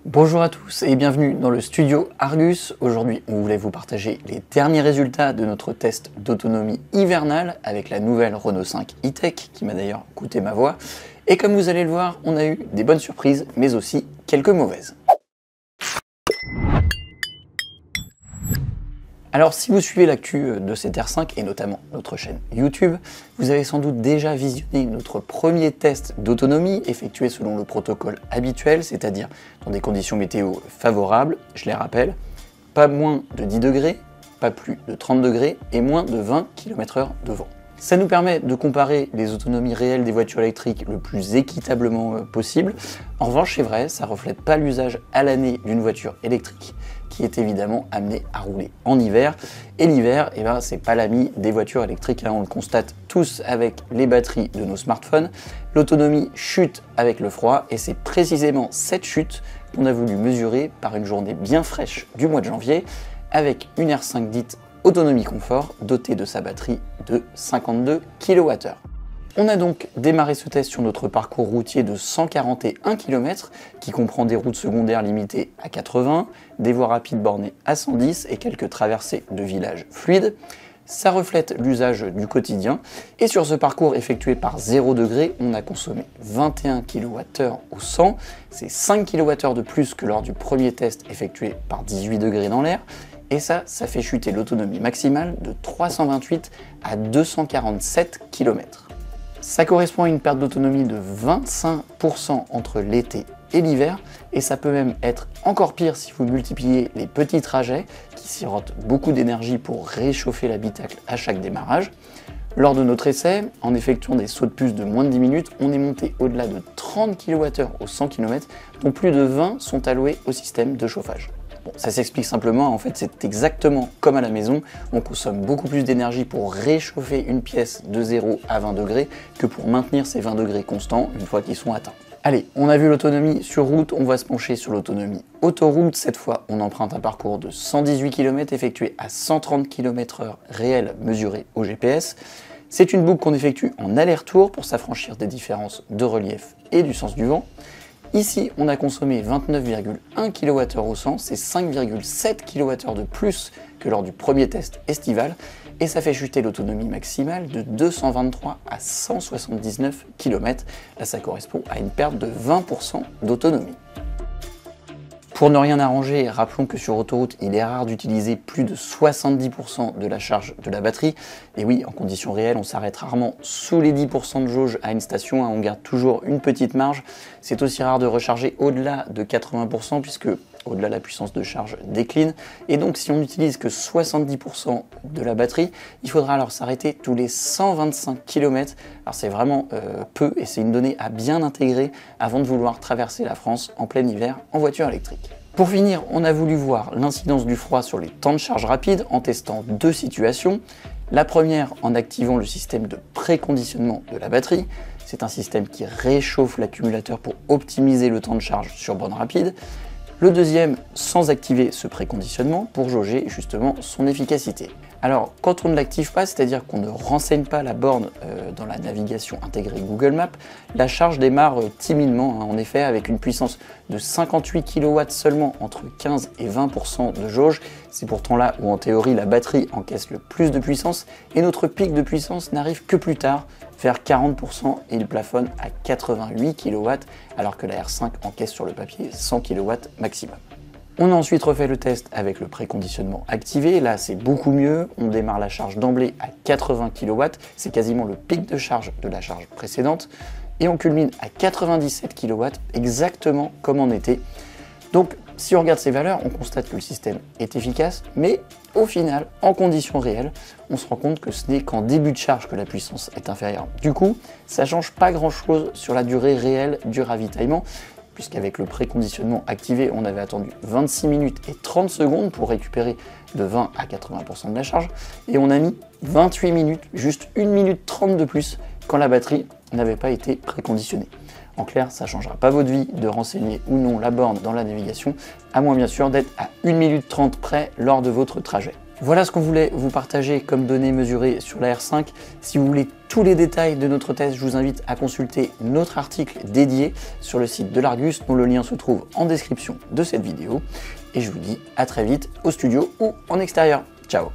Bonjour à tous et bienvenue dans le studio Argus. Aujourd'hui, on voulait vous partager les derniers résultats de notre test d'autonomie hivernale avec la nouvelle Renault 5 e-Tech qui m'a d'ailleurs coûté ma voix. Et comme vous allez le voir, on a eu des bonnes surprises mais aussi quelques mauvaises. Alors si vous suivez l'actu de cette R5 et notamment notre chaîne YouTube, vous avez sans doute déjà visionné notre premier test d'autonomie effectué selon le protocole habituel, c'est-à-dire dans des conditions météo favorables, je les rappelle, pas moins de 10 degrés, pas plus de 30 degrés et moins de 20 km/h de vent. Ça nous permet de comparer les autonomies réelles des voitures électriques le plus équitablement possible. En revanche, c'est vrai, ça ne reflète pas l'usage à l'année d'une voiture électrique qui est évidemment amenée à rouler en hiver. Et l'hiver, c'est pas l'ami des voitures électriques, on le constate tous avec les batteries de nos smartphones. L'autonomie chute avec le froid et c'est précisément cette chute qu'on a voulu mesurer par une journée bien fraîche du mois de janvier avec une R5 dite autonomie confort dotée de sa batterie de 52 kWh. On a donc démarré ce test sur notre parcours routier de 141 km qui comprend des routes secondaires limitées à 80, des voies rapides bornées à 110 et quelques traversées de villages fluides. Ça reflète l'usage du quotidien et sur ce parcours effectué par 0 degré, on a consommé 21 kWh au 100, c'est 5 kWh de plus que lors du premier test effectué par 18 degrés dans l'air. Et ça fait chuter l'autonomie maximale de 328 à 247 km. Ça correspond à une perte d'autonomie de 25% entre l'été et l'hiver, et ça peut même être encore pire si vous multipliez les petits trajets qui sirotent beaucoup d'énergie pour réchauffer l'habitacle à chaque démarrage. Lors de notre essai, en effectuant des sauts de puce de moins de 10 minutes, on est monté au-delà de 30 kWh au 100 km, dont plus de 20 sont alloués au système de chauffage. Bon, ça s'explique simplement, en fait c'est exactement comme à la maison, on consomme beaucoup plus d'énergie pour réchauffer une pièce de 0 à 20 degrés que pour maintenir ces 20 degrés constants une fois qu'ils sont atteints. Allez, on a vu l'autonomie sur route, on va se pencher sur l'autonomie autoroute. Cette fois, on emprunte un parcours de 118 km effectué à 130 km/h réel mesuré au GPS. C'est une boucle qu'on effectue en aller-retour pour s'affranchir des différences de relief et du sens du vent. Ici, on a consommé 29,1 kWh au 100, c'est 5,7 kWh de plus que lors du premier test estival, et ça fait chuter l'autonomie maximale de 223 à 179 km. Là, ça correspond à une perte de 20% d'autonomie. Pour ne rien arranger, rappelons que sur autoroute, il est rare d'utiliser plus de 70% de la charge de la batterie. Et oui, en conditions réelles, on s'arrête rarement sous les 10% de jauge à une station, on garde toujours une petite marge. C'est aussi rare de recharger au-delà de 80% puisque au-delà la puissance de charge décline. Et donc si on n'utilise que 70% de la batterie, il faudra alors s'arrêter tous les 125 km. Alors c'est vraiment peu et c'est une donnée à bien intégrer avant de vouloir traverser la France en plein hiver en voiture électrique. Pour finir, on a voulu voir l'incidence du froid sur les temps de charge rapide en testant deux situations. La première en activant le système de préconditionnement de la batterie. C'est un système qui réchauffe l'accumulateur pour optimiser le temps de charge sur borne rapide. Le deuxième, sans activer ce préconditionnement pour jauger justement son efficacité. Alors, quand on ne l'active pas, c'est-à-dire qu'on ne renseigne pas la borne dans la navigation intégrée Google Maps, la charge démarre timidement, en effet, avec une puissance de 58 kW seulement entre 15 et 20% de jauge. C'est pourtant là où, en théorie, la batterie encaisse le plus de puissance et notre pic de puissance n'arrive que plus tard, vers 40%, et il plafonne à 88 kW, alors que la R5 encaisse sur le papier 100 kW maximum. On a ensuite refait le test avec le préconditionnement activé, là c'est beaucoup mieux, on démarre la charge d'emblée à 80 kW, c'est quasiment le pic de charge de la charge précédente, et on culmine à 97 kW, exactement comme en été. Donc si on regarde ces valeurs, on constate que le système est efficace, mais au final, en conditions réelles, on se rend compte que ce n'est qu'en début de charge que la puissance est inférieure. Du coup, ça ne change pas grand-chose sur la durée réelle du ravitaillement, puisqu'avec le préconditionnement activé, on avait attendu 26 minutes et 30 secondes pour récupérer de 20 à 80% de la charge, et on a mis 28 minutes, juste 1 minute 30 de plus, quand la batterie n'avait pas été préconditionnée. En clair, ça ne changera pas votre vie de renseigner ou non la borne dans la navigation, à moins bien sûr d'être à 1 minute 30 près lors de votre trajet. Voilà ce qu'on voulait vous partager comme données mesurées sur la R5. Si vous voulez tous les détails de notre test, je vous invite à consulter notre article dédié sur le site de l'Argus, dont le lien se trouve en description de cette vidéo. Et je vous dis à très vite au studio ou en extérieur. Ciao!